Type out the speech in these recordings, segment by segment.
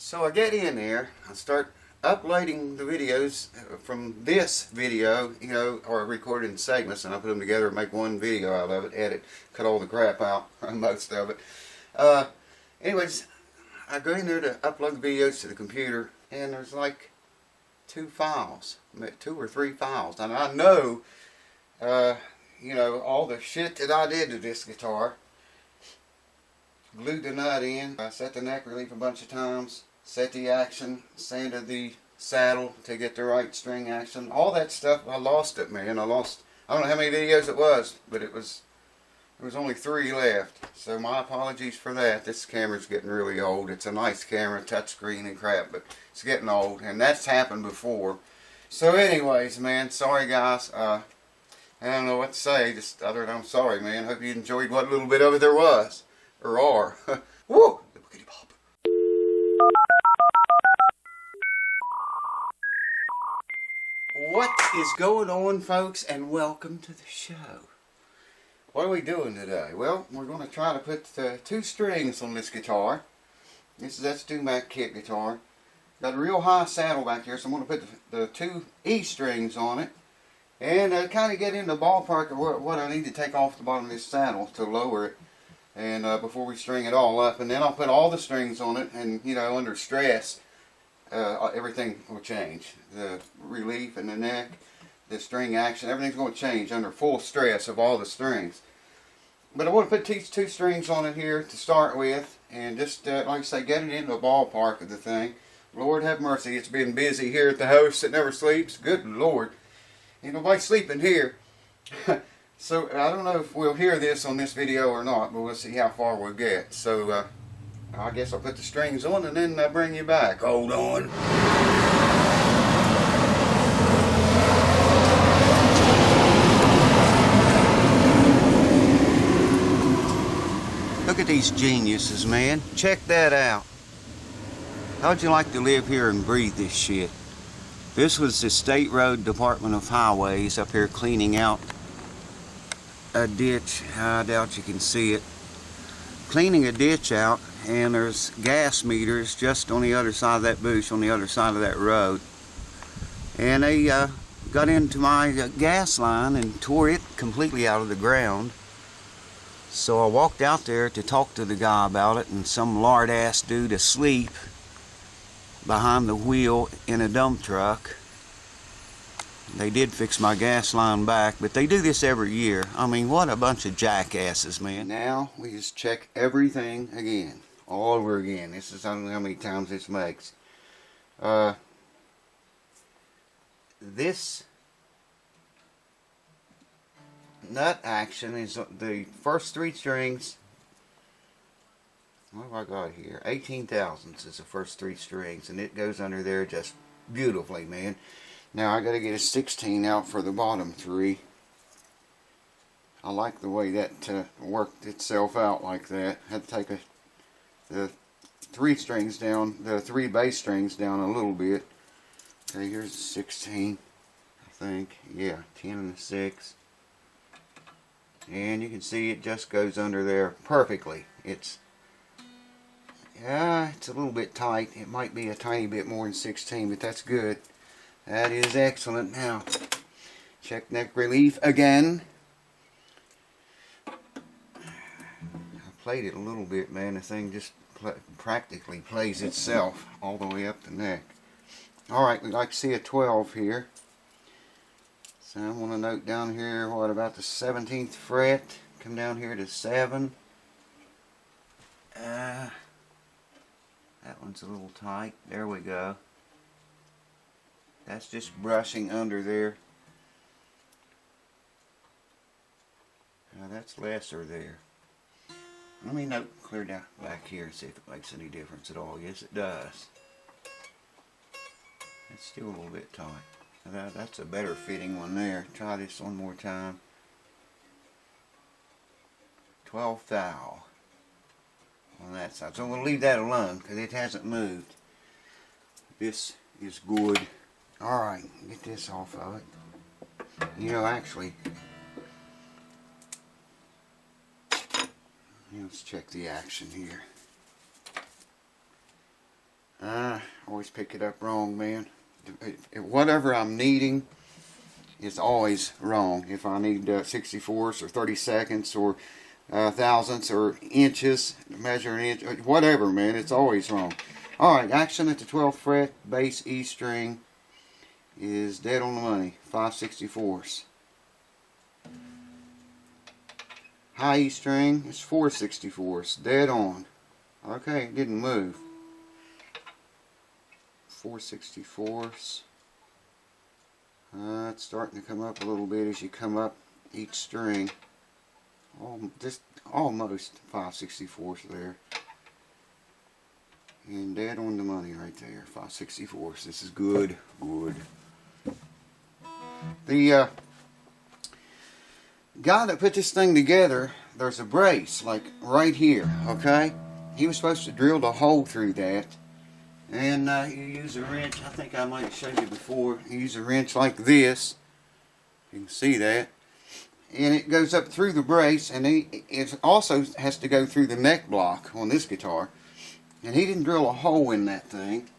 So I get in there, I start uploading the videos from this video, you know, or recorded in segments, and I put them together and make one video out of it, edit, cut all the crap out, most of it. Anyways, I go in there to upload the videos to the computer, and there's like two or three files, and I know, you know, all the shit that I did to this guitar. Glued the nut in, I set the neck relief a bunch of times, set the action, sanded the saddle to get the right string action, all that stuff. I lost it, man. I don't know how many videos it was, but there was only 3 left. So my apologies for that. This camera's getting really old. It's a nice camera, touchscreen and crap, but it's getting old, and that's happened before. So anyways, man, sorry guys. I don't know what to say, just other than I'm sorry, man. Hope you enjoyed what little bit of it there was. Or are. Woo! What is going on, folks, and welcome to the show. What are we doing today? Well, we're going to try to put 2 strings on this guitar. This is that stewmac kit guitar. Got a real high saddle back here, so I'm going to put the 2 E strings on it. And kind of get in the ballpark of what I need to take off the bottom of this saddle to lower it. And before we string it all up, and then I'll put all the strings on it, and you know, under stress, everything will change. The relief and the neck, the string action, everything's going to change under full stress of all the strings. But I want to put these 2 strings on it here to start with, and just like I say, get it into the ballpark of the thing. Lord have mercy, it's been busy here at the house that never sleeps. Good Lord, ain't nobody sleeping here. So, I don't know if we'll hear this on this video or not, but we'll see how far we'll get. So, I guess I'll put the strings on and then bring you back. Hold on. Look at these geniuses, man. Check that out. How'd you like to live here and breathe this shit? This was the State Road Department of Highways up here cleaning out a ditch. I doubt you can see it. Cleaning a ditch out, and there's gas meters just on the other side of that bush, on the other side of that road. And they got into my gas line and tore it completely out of the ground. So I walked out there to talk to the guy about it, and some lard-ass dude asleep behind the wheel in a dump truck. They did fix my gas line back, but they do this every year. I mean, what a bunch of jackasses, man. Now, we just check everything again. All over again. This is, I don't know how many times this makes. This nut action is the first 3 strings. What have I got here? 18 thousandths is the first 3 strings, and it goes under there just beautifully, man. Now I got to get a 16 out for the bottom 3. I like the way that worked itself out like that. Had to take the 3 strings down, the 3 bass strings down a little bit. Okay, here's a 16, I think. Yeah, 10 and a 6. And you can see it just goes under there perfectly. It's a little bit tight. It might be a tiny bit more than 16, but that's good. That is excellent. Now, check neck relief again. I played it a little bit, man. The thing just practically plays itself all the way up the neck. Alright, we'd like to see a 12 here. So I want to note down here, what, about the 17th fret. Come down here to 7. That one's a little tight. There we go. That's just brushing under there. Now that's lesser there. Let me note clear down back here and see if it makes any difference at all. Yes, it does. It's still a little bit tight. That's a better fitting one there. Try this one more time. 12 thou on that side. So I'm going to leave that alone because it hasn't moved. This is good. Alright, get this off of it. You know, actually, let's check the action here. always pick it up wrong, man. Whatever I'm needing is always wrong. If I need 64ths or 32nds or thousandths or inches, measure an inch, whatever, man, it's always wrong. Alright, action at the 12th fret, bass E string is dead on the money, 5/64. High E string is 4/64, dead on. Okay, it didn't move. 4/64. It's starting to come up a little bit as you come up each string. Just almost 5/64 there. And dead on the money right there, 5/64. This is good, good. The guy that put this thing together, there's a brace like right here, okay? He was supposed to drill the hole through that. And you use a wrench, I think I might have showed you before. You use a wrench like this. You can see that. And it goes up through the brace, and it also has to go through the neck block on this guitar. And he didn't drill a hole in that thing.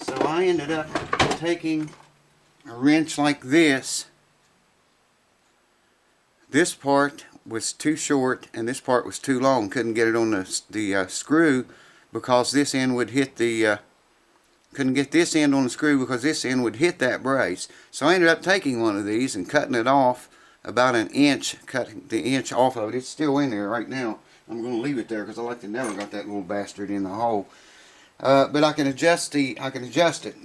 So I ended up taking a wrench like this. This part was too short, and this part was too long. Couldn't get it on the screw, because this end would hit the, couldn't get this end on the screw because this end would hit that brace. So I ended up taking one of these and cutting it off about an inch, cutting the inch off of it. It's still in there right now. I'm going to leave it there because I like to never got that little bastard in the hole. But I can adjust it,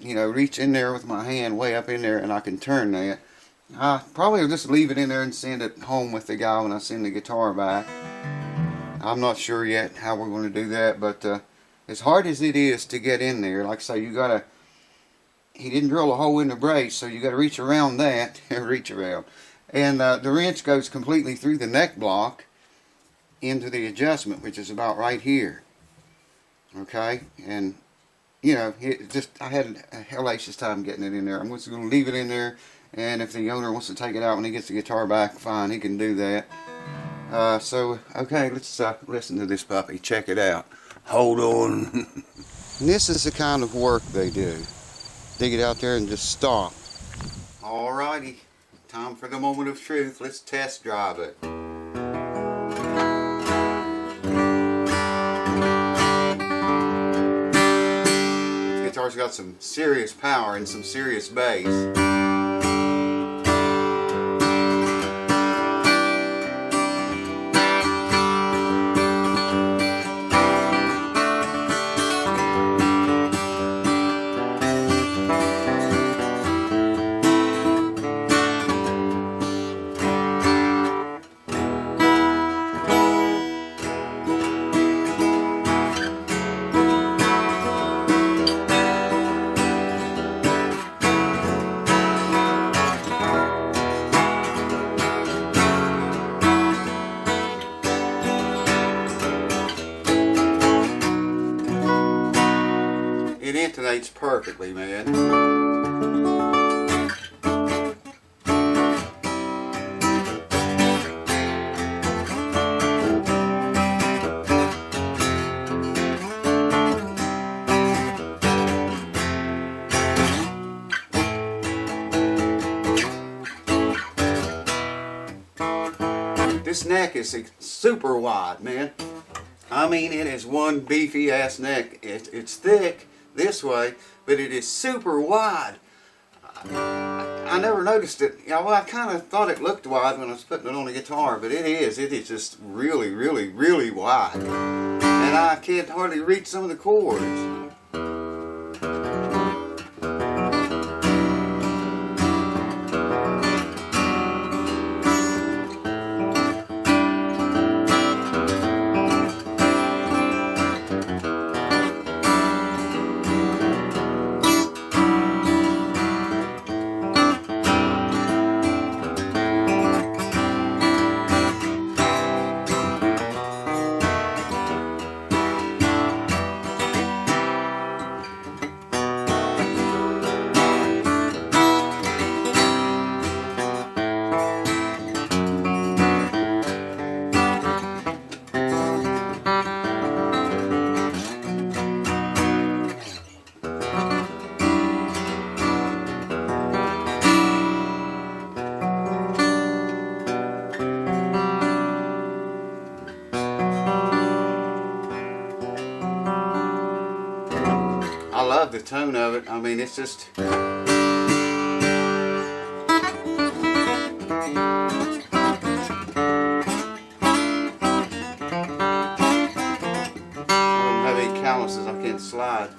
you know, reach in there with my hand way up in there, and I can turn that. I probably will just leave it in there and send it home with the guy when I send the guitar back. I'm not sure yet how we're going to do that, but as hard as it is to get in there, like I say, you gotta, he didn't drill a hole in the brace, so you gotta reach around that, reach around. And the wrench goes completely through the neck block into the adjustment, which is about right here. Okay, and you know, I had a hellacious time getting it in there. I'm just going to leave it in there, and if the owner wants to take it out when he gets the guitar back, fine, he can do that. So, okay, let's listen to this puppy. Check it out. Hold on. This is the kind of work they do. Dig it out there and just stop. Alrighty, time for the moment of truth. Let's test drive it. This guitar's got some serious power and some serious bass. It intonates perfectly, man. This neck is super wide, man. I mean, it is one beefy ass neck. It's thick this way, but it is super wide. I never noticed it. You know, well, I kind of thought it looked wide when I was putting it on the guitar, but it is just really, really, really wide. And I can't hardly reach some of the chords. I love the tone of it. I mean, it's just... calluses, I can't slide.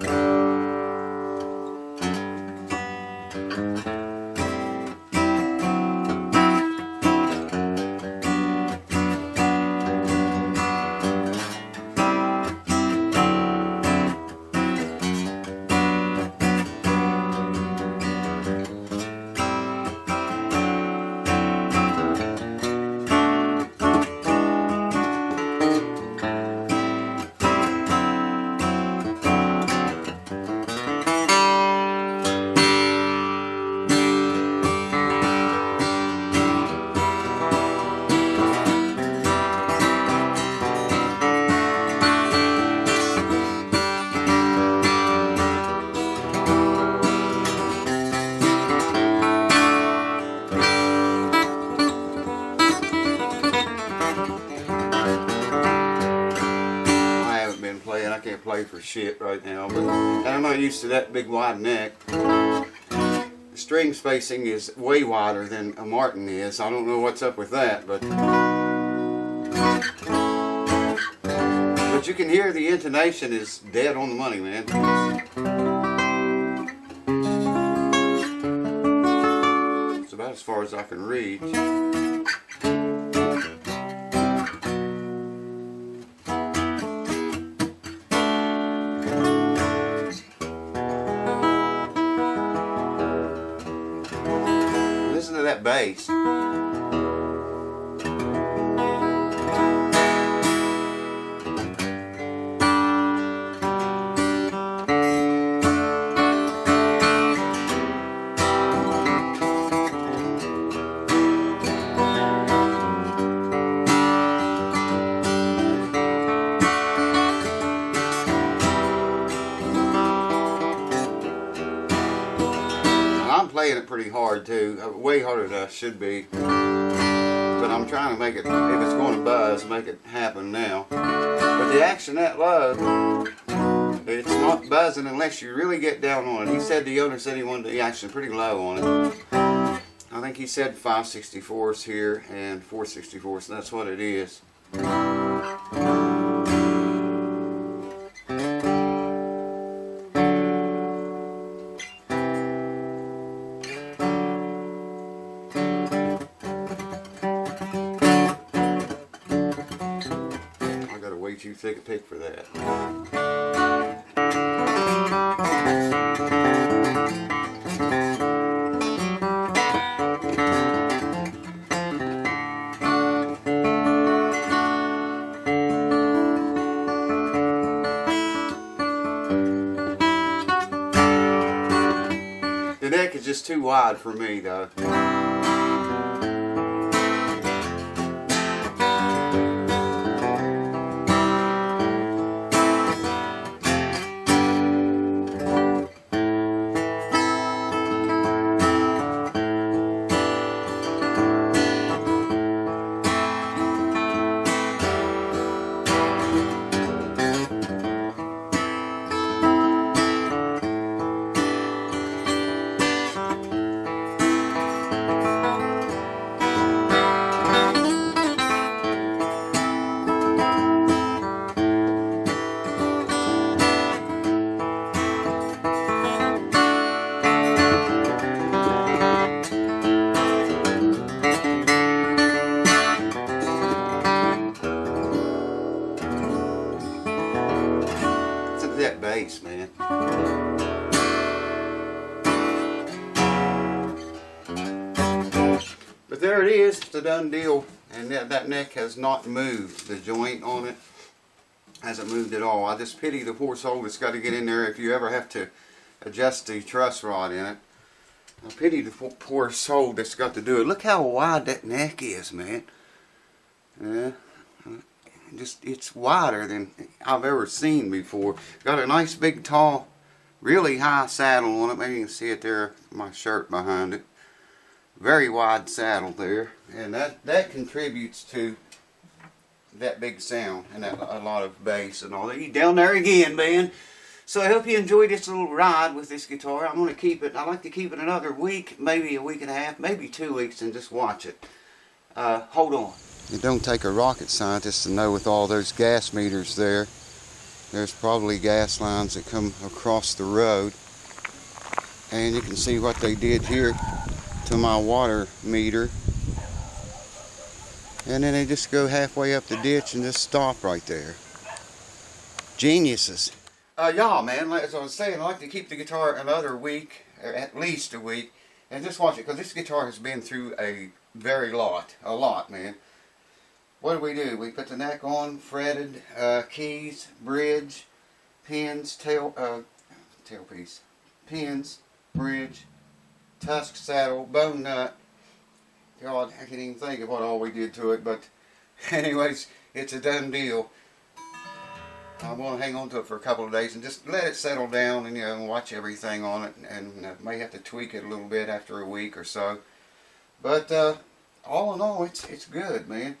I can't play for shit right now, but I'm not used to that big wide neck. The string spacing is way wider than a Martin is. I don't know what's up with that, but you can hear the intonation is dead on the money, man. It's about as far as I can reach. Listen to that bass. I'm playing it pretty hard too, way harder than I should be, but I'm trying to make it, if it's going to buzz, make it happen now. But the action that low, it's not buzzing unless you really get down on it. He said, the owner said he wanted the action pretty low on it. I think he said 5/64s here and 4/64s, so that's what it is. Way too thick a pick for that. The neck is just too wide for me though. That bass, man. But there it is, it's a done deal, and that neck has not moved. The joint on it hasn't moved at all. I just pity the poor soul that's got to get in there if you ever have to adjust the truss rod in it. I pity the poor soul that's got to do it. Look how wide that neck is, man. Yeah. Just, it's wider than I've ever seen before. Got a nice big tall, really high saddle on it. Maybe you can see it there, my shirt behind it. Very wide saddle there, and that contributes to that big sound and that, a lot of bass and all that. You down there again, man. So I hope you enjoyed this little ride with this guitar. I'm going to keep it, I like to keep it another week, maybe a week and a half, maybe 2 weeks, and just watch it. Hold on. It don't take a rocket scientist to know with all those gas meters there, there's probably gas lines that come across the road. And you can see what they did here to my water meter. And then they just go halfway up the ditch and just stop right there. Geniuses. Y'all, man, as I was saying, I like to keep the guitar another week, or at least a week, and just watch it, because this guitar has been through a lot, man. What do? We put the neck on, fretted, keys, bridge, pins, tailpiece, pins, bridge, tusk saddle, bone nut. God, I can't even think of what all we did to it, but anyways, it's a done deal. I'm going to hang on to it for a couple of days and just let it settle down and, you know, watch everything on it, and may have to tweak it a little bit after a week or so. But all in all, it's good, man.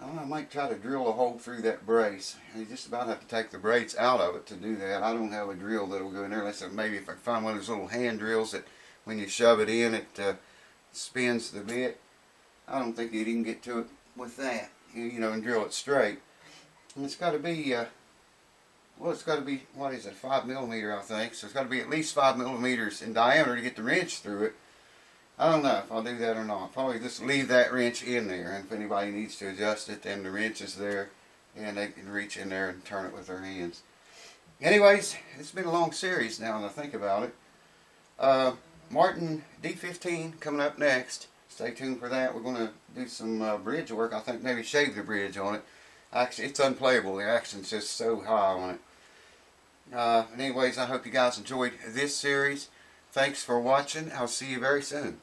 I don't know, I might try to drill a hole through that brace. You just about have to take the brace out of it to do that. I don't have a drill that'll go in there, unless maybe if I find one of those little hand drills that when you shove it in, it spins the bit. I don't think you'd even get to it with that, you know, and drill it straight. And it's got to be, well, it's got to be, what is it, 5mm, I think. So it's got to be at least 5mm in diameter to get the wrench through it. I don't know if I'll do that or not. Probably just leave that wrench in there, and if anybody needs to adjust it, then the wrench is there, and they can reach in there and turn it with their hands. Anyways, it's been a long series now, and I think about it. Martin D15 coming up next. Stay tuned for that. We're going to do some bridge work. I think maybe shave the bridge on it. Actually, it's unplayable. The action's just so high on it. And anyways, I hope you guys enjoyed this series. Thanks for watching. I'll see you very soon.